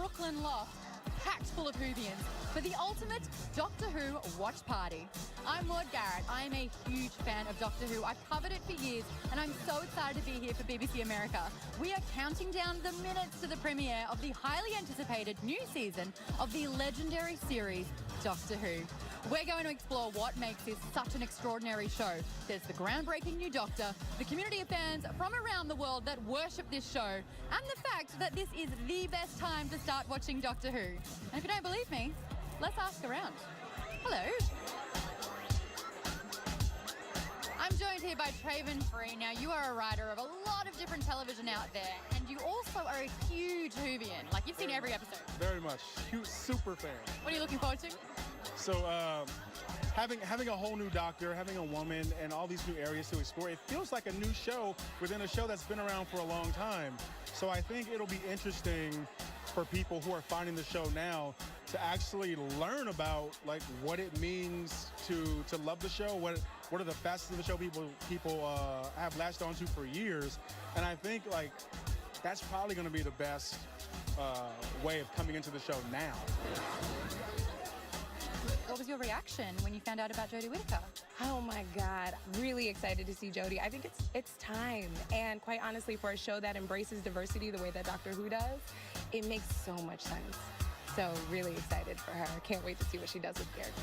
Brooklyn loft, packed full of Whovians, for the ultimate Doctor Who watch party. I'm Maud Garrett. I'm a huge fan of Doctor Who. I've covered it for years, and I'm so excited to be here for BBC America. We are counting down the minutes to the premiere of the highly anticipated new season of the legendary series Doctor Who. We're going to explore what makes this such an extraordinary show. There's the groundbreaking new Doctor, the community of fans from around the world that worship this show, and the fact that this is the best time to start watching Doctor Who. And if you don't believe me, let's ask around. Hello. I'm joined here by Traven Free. Now, you are a writer of a lot of different television out there, and you also are a huge Whovian. Like, you've seen every episode. Very much. Huge, super fan. What are you looking forward to? So having a whole new Doctor, having a woman, and all these new areas to explore, it feels like a new show within a show that's been around for a long time. So I think it'll be interesting for people who are finding the show now to actually learn about like what it means to love the show, what are the facets of the show people have latched onto for years, and I think like that's probably going to be the best way of coming into the show now. What was your reaction when you found out about Jodie Whittaker? Oh my God, really excited to see Jodie. I think it's time. And quite honestly, for a show that embraces diversity the way that Doctor Who does, it makes so much sense. So really excited for her. Can't wait to see what she does with the character.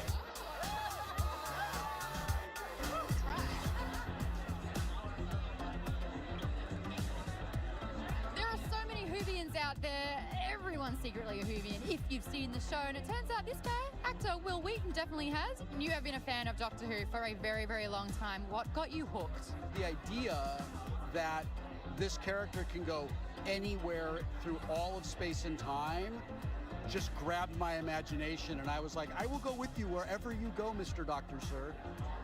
There are so many Whovians out there. Everyone's secretly a Whovian if you've seen the show, and it turns out this guy, actor Will Wheaton, definitely has. And you have been a fan of Doctor Who for a very, very long time. What got you hooked? The idea that this character can go anywhere through all of space and time just grabbed my imagination, and I was like, I will go with you wherever you go, Mr. Doctor, sir.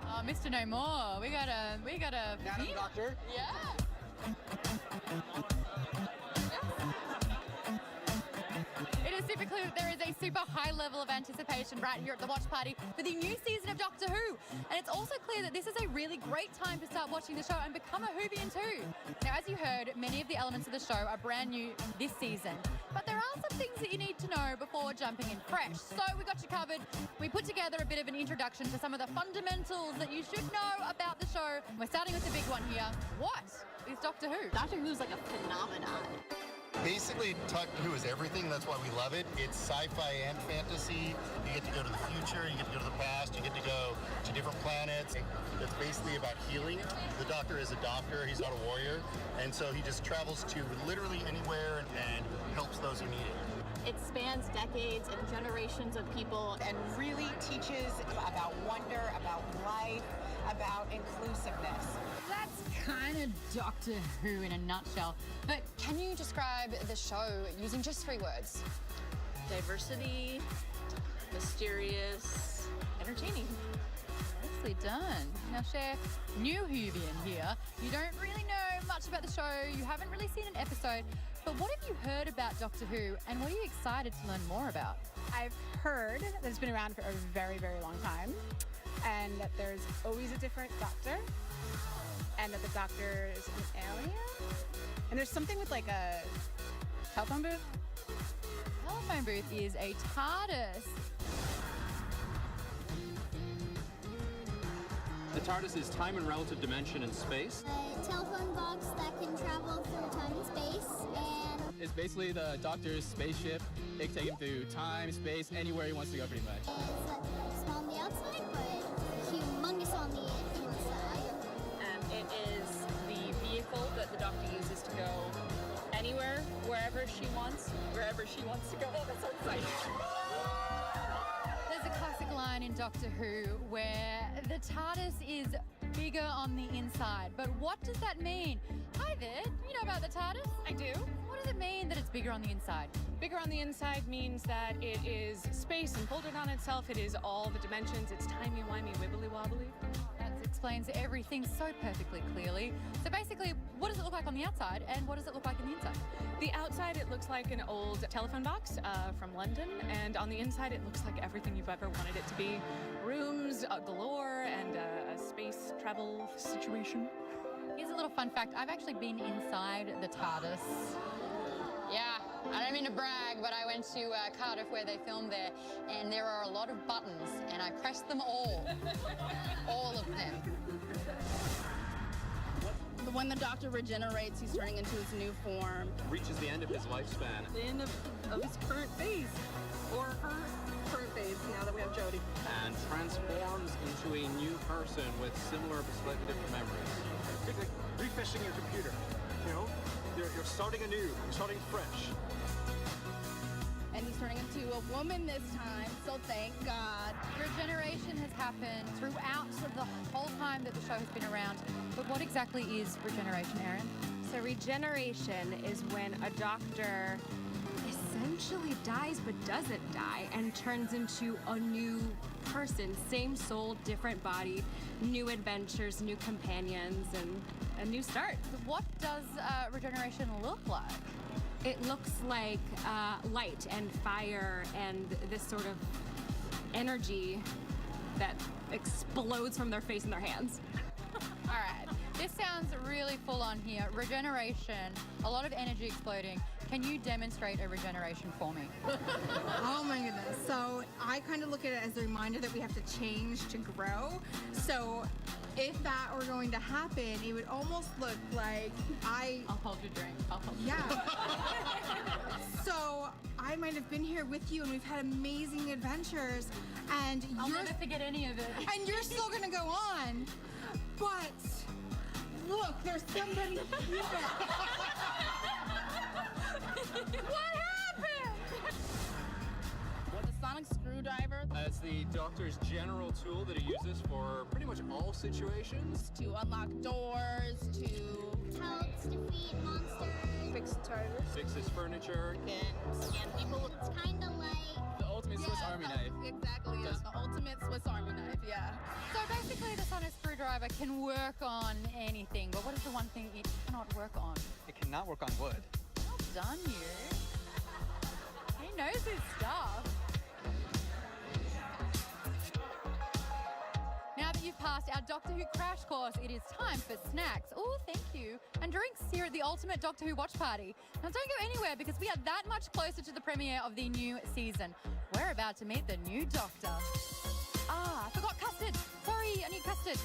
Oh, Mr. No More. We got a Madam Doctor? Yeah. It is super clear that there is a super high level of anticipation right here at the watch party for the new season of Doctor Who. And it's also clear that this is a really great time to start watching the show and become a Whovian too. Now, as you heard, many of the elements of the show are brand new this season. But there are some things that you need to know before jumping in fresh. So we got you covered. We put together a bit of an introduction to some of the fundamentals that you should know about the show. We're starting with the big one here. What is Doctor Who? Doctor Who's like a phenomenon. Basically, Doctor Who is everything. That's why we love it. It's sci-fi and fantasy. You get to go to the future, you get to go to the past, you get to go to different planets. It's basically about healing. The Doctor is a doctor, he's not a warrior. And so he just travels to literally anywhere and helps those who need it. It spans decades and generations of people. And really teaches about wonder, about life, about inclusiveness. That's kind of Doctor Who in a nutshell. But can you describe the show using just 3 words? Diversity, mysterious, entertaining. nicely done. Now, Cher, new Whovian here. You don't really know much about the show. You haven't really seen an episode. But what have you heard about Doctor Who, and what are you excited to learn more about? I've heard that it's been around for a very, very long time, and that there's always a different Doctor, and that the Doctor is an alien. And there's something with like a telephone booth. Telephone booth is a TARDIS. The TARDIS is time and relative dimension in space. A telephone box that can travel through time and space, and It's basically the Doctor's spaceship. It can take him through time, space, anywhere he wants to go pretty much. it's like small on the outside, but humongous on the inside. It is the vehicle that the Doctor uses to go anywhere, wherever she wants to go. Oh, that's so exciting. There's a classic line in Doctor Who where the TARDIS is bigger on the inside. But what does that mean? Hi there, you know about the TARDIS? I do. What does it mean that it's bigger on the inside? Bigger on the inside means that it is space and folded on itself. It is all the dimensions. It's timey-wimey, wibbly-wobbly. That explains everything so perfectly clearly. So basically, what does it look like on the outside, and what does it look like on the inside? The outside, it looks like an old telephone box from London, and on the inside, it looks like everything you've ever wanted it to be. Rooms galore and a space travel situation. Here's a little fun fact. I've actually been inside the TARDIS. Yeah. I don't mean to brag, but I went to Cardiff where they filmed there, and there are a lot of buttons, and I pressed them all. All of them. When the Doctor regenerates, he's turning into his new form. Reaches the end of his lifespan. The end of his current phase. Or her current phase, now that we have Jodie. And transforms into a new person with similar but slightly different memories. It's like refreshing your computer, you know? You're starting anew, you're starting fresh. And he's turning into a woman this time, so thank God. Regeneration has happened throughout the whole time that the show has been around. But what exactly is regeneration, Erin? So regeneration is when a doctor essentially dies but doesn't die and turns into a new person. Same soul, different body, new adventures, new companions, and a new start. So what does regeneration look like? It looks like light and fire and this sort of energy that explodes from their face and their hands. All right, this sounds really full on here. Regeneration, a lot of energy exploding. Can you demonstrate a regeneration for me? Oh my goodness. So I kind of look at it as a reminder that we have to change to grow. So if that were going to happen, it would almost look like I'll hold your drink. I'll hold your drink. So I might have been here with you and we've had amazing adventures and I'll never forget any of it. And you're still gonna go on. But look, there's somebody here. What happened? The sonic screwdriver. It's the Doctor's general tool that he uses for pretty much all situations. To unlock doors, to Helps defeat monsters. fix tires. Fix his furniture. Can scan people. It's kind of like The ultimate Swiss Army knife. Exactly, yeah. The ultimate Swiss Army knife, yeah. So basically the sonic screwdriver can work on anything, but what is the one thing it cannot work on? It cannot work on wood. Well done, you. He knows his stuff. Now that you've passed our Doctor Who crash course, it is time for snacks. Oh, thank you. And drinks here at the Ultimate Doctor Who Watch Party. Now don't go anywhere because we are that much closer to the premiere of the new season. We're about to meet the new Doctor. Ah, I forgot custard. Sorry, I need custard.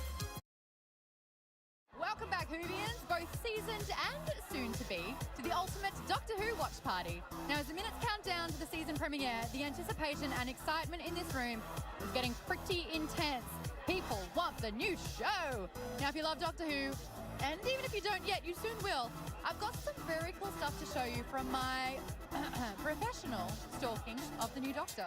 Welcome back, Whovians, both seasoned and soon to be, to the Ultimate Doctor Who Watch Party. Now, as the minutes count down to the season premiere, the anticipation and excitement in this room is getting pretty intense. People want the new show. Now, if you love Doctor Who, and even if you don't yet, you soon will, I've got some very cool stuff to show you from my professional stalking of the new Doctor.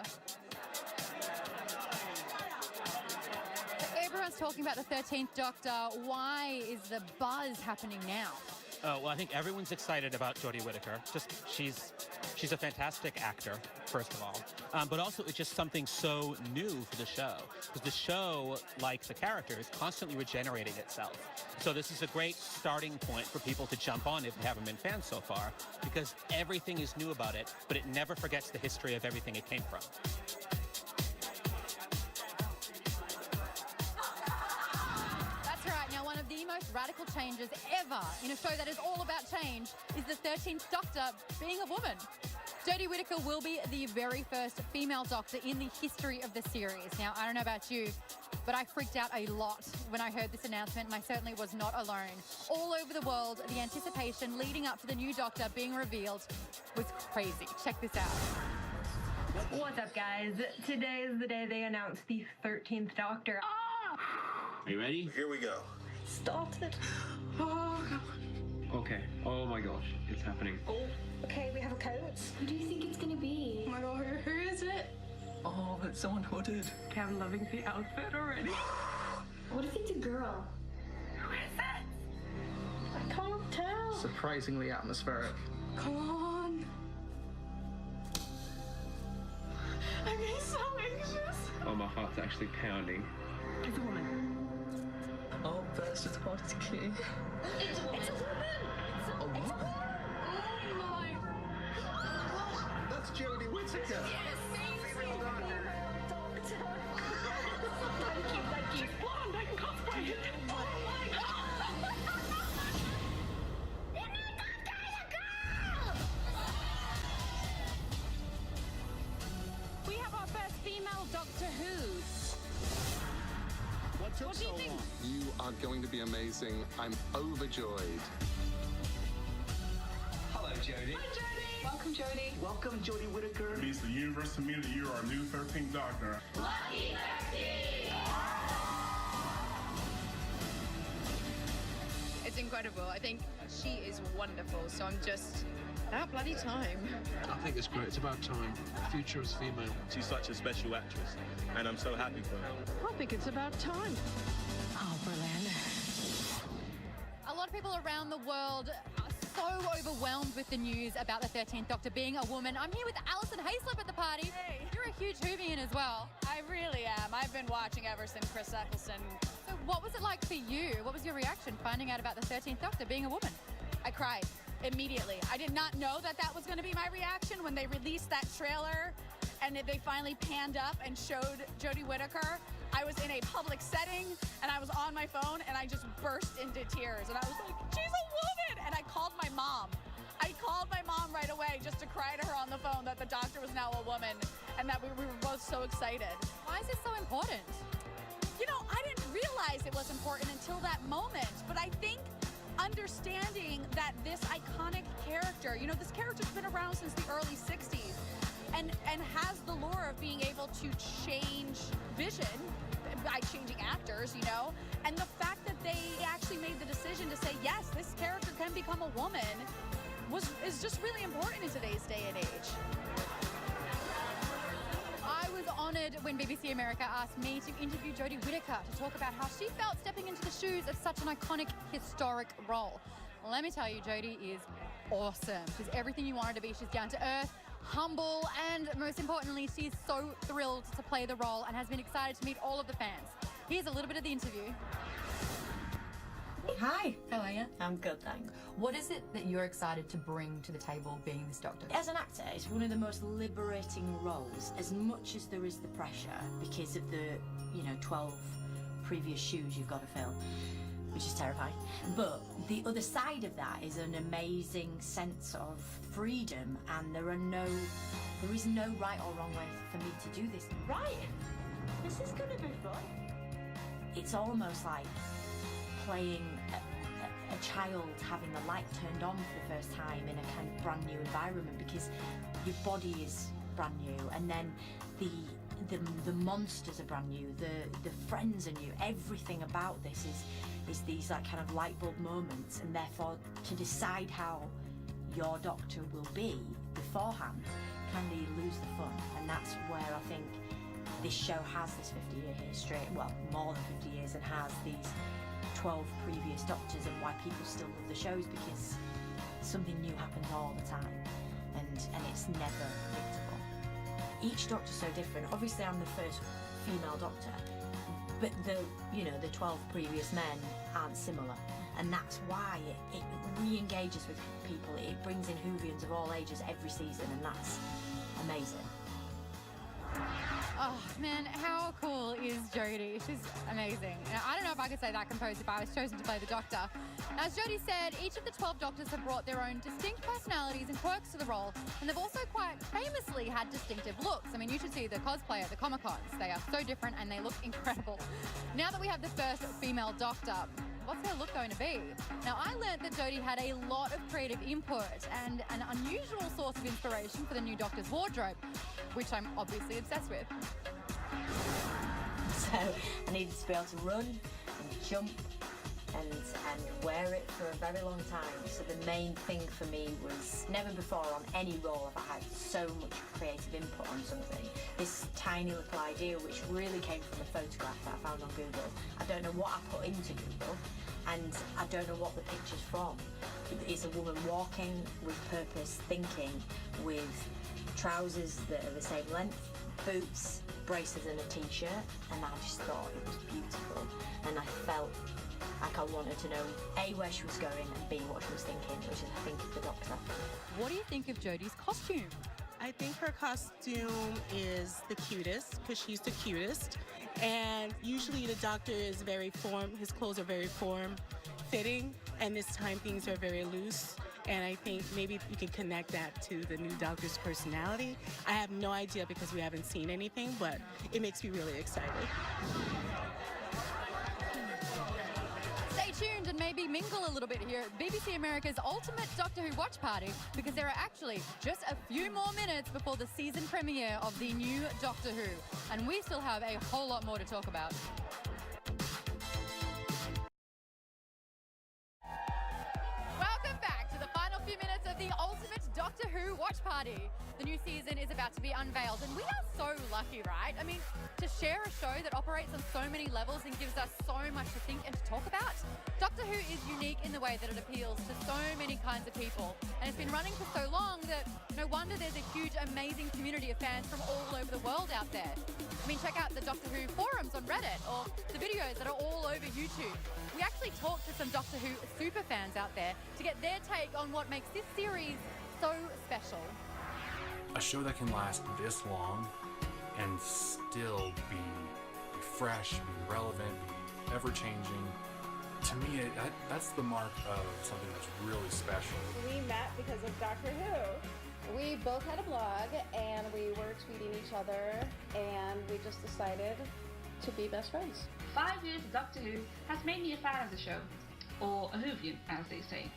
Everyone's talking about the 13th Doctor. Why is the buzz happening now? Well, I think everyone's excited about Jodie Whittaker. She's a fantastic actor, first of all. But also, it's just something so new for the show. Because the show, like the character, is constantly regenerating itself. So this is a great starting point for people to jump on if they haven't been fans so far. Because everything is new about it, but it never forgets the history of everything it came from. Most radical changes ever in a show that is all about change is the 13th Doctor being a woman. Jodie Whittaker will be the very first female Doctor in the history of the series. Now, I don't know about you, but I freaked out a lot when I heard this announcement, and I certainly was not alone. All over the world, the anticipation leading up to the new Doctor being revealed was crazy. Check this out. What's up, guys? Today is the day they announced the 13th Doctor. Ah! Are you ready? Here we go. Stop it. Oh, Okay. Oh my gosh, it's happening. oh, okay, we have a code. Who do you think it's gonna be? Oh my god, who is it? Oh, it's someone hooded. Okay, I'm loving the outfit already. What if it's a girl? Who is it? I can't tell. Surprisingly atmospheric. Come on. I'm getting so anxious. Oh, my heart's actually pounding. It's a woman. Oh, Versatile. It's a woman. A woman? Oh my. That's Jodie Whittaker. Female doctor. Thank you. Blonde, I can cosplay it. Oh my god. The new Doctor is a girl! took so long. You are going to be amazing. I'm overjoyed. Hello, Jodie. Hi, Jodie. Welcome, Jodie. Welcome, Jodie Whittaker. It means the universe to me that you are our new 13th Doctor. Lucky 13! It's incredible. I think she is wonderful. So I'm just about bloody time. I think it's great. It's about time. Future is female. She's such a special actress, and I'm so happy for her. I think it's about time. Oh, brilliant. A lot of people around the world are so overwhelmed with the news about the 13th Doctor being a woman. I'm here with Alison Haislip at the party. Hey. You're a huge Whovian as well. I really am. I've been watching ever since Chris Eccleston. So what was it like for you? What was your reaction finding out about the 13th Doctor being a woman? I cried immediately. I did not know that that was going to be my reaction when they released that trailer and they finally panned up and showed Jodie Whittaker. I was in a public setting and I was on my phone and I just burst into tears and I was like, she's a woman! And I called my mom. I called my mom right away just to cry to her on the phone that the Doctor was now a woman and that we were both so excited. Why is this so important? You know, I didn't realize it was important until that moment, but I think understanding that this iconic character, you know, this character's been around since the early 60s and has the lure of being able to change vision by changing actors, you know, and the fact that they actually made the decision to say, yes, this character can become a woman is just really important in today's day and age. I was honoured when BBC America asked me to interview Jodie Whittaker to talk about how she felt stepping into the shoes of such an iconic, historic role. Let me tell you, Jodie is awesome. She's everything you want her to be. She's down to earth, humble, and most importantly, she's so thrilled to play the role and has been excited to meet all of the fans. Here's a little bit of the interview. Hi. How are you? I'm good, thanks. What is it that you're excited to bring to the table being this Doctor? As an actor, it's one of the most liberating roles, as much as there is the pressure because of the, 12 previous shoes you've got to fill, which is terrifying. But the other side of that is an amazing sense of freedom, and there is no right or wrong way for me to do this. Right, this is going to be fun. It's almost like playing a child having the light turned on for the first time in a kind of brand new environment, because your body is brand new, and then the monsters are brand new, the friends are new. Everything about this is these like kind of light bulb moments, and therefore to decide how your Doctor will be beforehand can really lose the fun. And that's where I think this show has this 50-year history, well, more than 50 years, and has these 12 previous Doctors, and why people still love the shows, because something new happens all the time, and it's never predictable. Each Doctor's so different. Obviously I'm the first female Doctor, but the 12 previous men aren't similar, and that's why it re-engages with people. It brings in Whovians of all ages every season, and that's amazing. Oh man, how cool is Jodie? She's amazing. Now, I don't know if I could say that composed if I was chosen to play the Doctor. As Jodie said, each of the 12 Doctors have brought their own distinct personalities and quirks to the role, and they've also quite famously had distinctive looks. I mean, you should see the cosplay at the Comic-Cons. They are so different and they look incredible. Now that we have the first female Doctor, what's her look going to be? Now, I learnt that Jodie had a lot of creative input and an unusual source of inspiration for the new Doctor's wardrobe, which I'm obviously obsessed with. So I needed to be able to run and jump and wear it for a very long time. So the main thing for me was, never before on any role have I had so much creative input on something. This tiny little idea, which really came from a photograph that I found on Google. I don't know what I put into Google, and I don't know what the picture's from. It's a woman walking with purpose, thinking, with trousers that are the same length, boots, braces and a t-shirt, and I just thought it was beautiful, and I felt like I wanted to know A, where she was going, and B, what she was thinking, which is, I think, of the Doctor. What do you think of Jodie's costume? I think her costume is the cutest, because she's the cutest, and usually the Doctor is very his clothes are very form-fitting, and this time things are very loose. And I think maybe you can connect that to the new Doctor's personality. I have no idea because we haven't seen anything, but it makes me really excited. mingle a little bit here at BBC America's ultimate Doctor Who watch party, because there are actually just a few more minutes before the season premiere of the new Doctor Who, and we still have a whole lot more to talk about. Welcome back to the final few minutes of the ultimate Doctor Who watch party. The new season is about to be unveiled, and we are so lucky, right? I mean, to share a show that operates on so many levels and gives us so much to think and to talk about. Doctor Who is unique in the way that it appeals to so many kinds of people, and it's been running for so long that no wonder there's a huge, amazing community of fans from all over the world out there. I mean, check out the Doctor Who forums on Reddit or the videos that are all over YouTube. We actually talked to some Doctor Who super fans out there to get their take on what makes this series so special. A show that can last this long and still be fresh, be relevant, be ever-changing, to me, that's the mark of something that's really special. We met because of Doctor Who. We both had a blog and we were tweeting each other, and we just decided to be best friends. 5 years of Doctor Who has made me a fan of the show, or a Whovian as they say.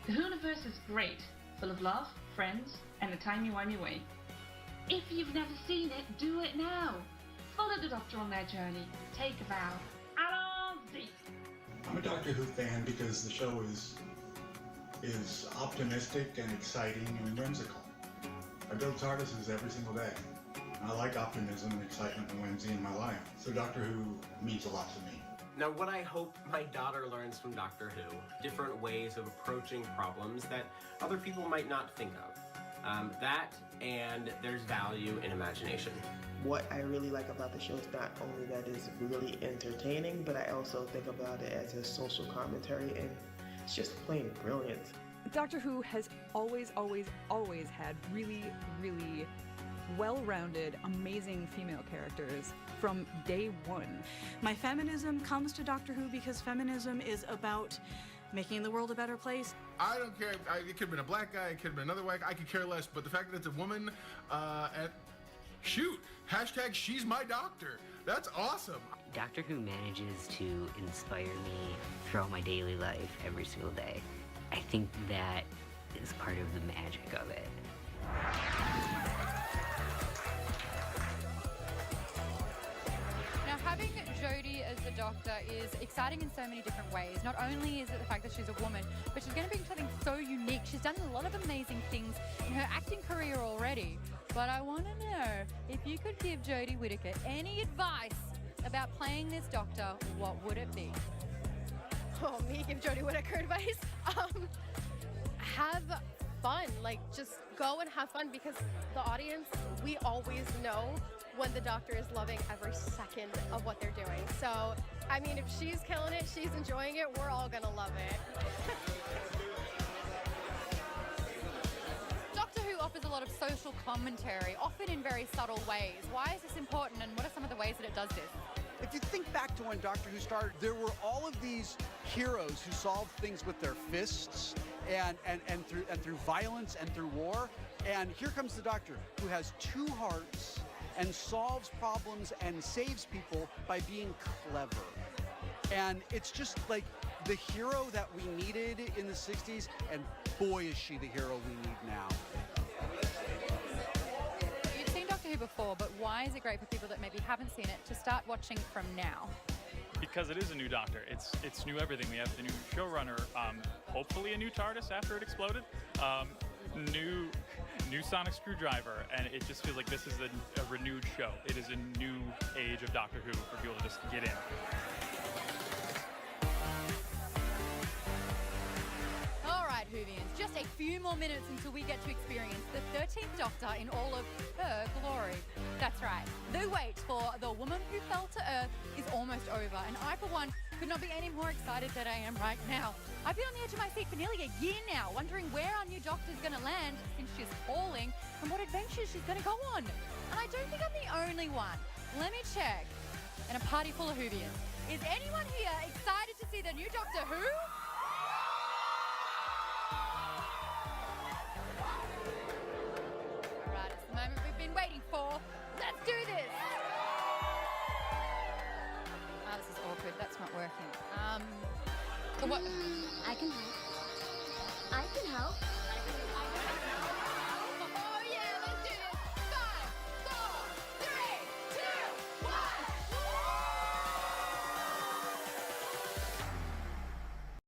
The Whoniverse is great, full of love, friends, and a timey-wimey way. If you've never seen it, do it now. Follow the Doctor on their journey. Take a vow. Allons-y! I'm a Doctor Who fan because the show is optimistic and exciting and whimsical. I build TARDISes every single day. I like optimism and excitement and whimsy in my life, so Doctor Who means a lot to me. Now, what I hope my daughter learns from Doctor Who, different ways of approaching problems that other people might not think of. That, and there's value in imagination. What I really like about the show is not only that it's really entertaining, but I also think about it as a social commentary, and it's just plain brilliant. Doctor Who has always had really, really well-rounded, amazing female characters from day one. My feminism comes to Doctor Who because feminism is about making the world a better place. I don't care. It could have been a black guy, it could have been another white guy, I could care less, but the fact that it's a woman, and shoot, hashtag she's my doctor. That's awesome. Doctor Who manages to inspire me throughout my daily life every single day. I think that is part of the magic of it. Now, having Jodie as the Doctor is exciting in so many different ways. Not only is it the fact that she's a woman, but she's going to bring something so unique. She's done a lot of amazing things in her acting career already. But I want to know, if you could give Jodie Whittaker any advice about playing this Doctor, what would it be? Oh, me give Jodie Whittaker advice? Have fun. Like, just go and have fun, because the audience, we always know when the Doctor is loving every second of what they're doing. So, I mean, if she's killing it, she's enjoying it, we're all gonna love it. Doctor Who offers a lot of social commentary, often in very subtle ways. Why is this important, and what are some of the ways that it does this? If you think back to when Doctor Who started, there were all of these heroes who solved things with their fists and through violence and through war. And here comes the Doctor, who has two hearts and solves problems and saves people by being clever. And it's just like the hero that we needed in the 60s, and boy is she the hero we need now. You've seen Doctor Who before, but why is it great for people that maybe haven't seen it to start watching from now? Because it is a new Doctor. It's new everything. We have the new showrunner, hopefully a new TARDIS after it exploded, new sonic screwdriver, and it just feels like this is a renewed show. It is a new age of Doctor Who for people to just get in. All right, Whovians, just a few more minutes until we get to experience the 13th Doctor in all of her glory. That's right, the wait for The Woman Who Fell to Earth is almost over, and I, for one, could not be any more excited than I am right now. I've been on the edge of my seat for nearly a year now, wondering where our new Doctor's going to land since she's falling and what adventures she's going to go on. And I don't think I'm the only one. Let me check. In a party full of Whovians, is anyone here excited to see the new Doctor Who? All right, it's the moment we've been waiting for. Let's do this. This is awkward. That's not working. What? I can help. I can help.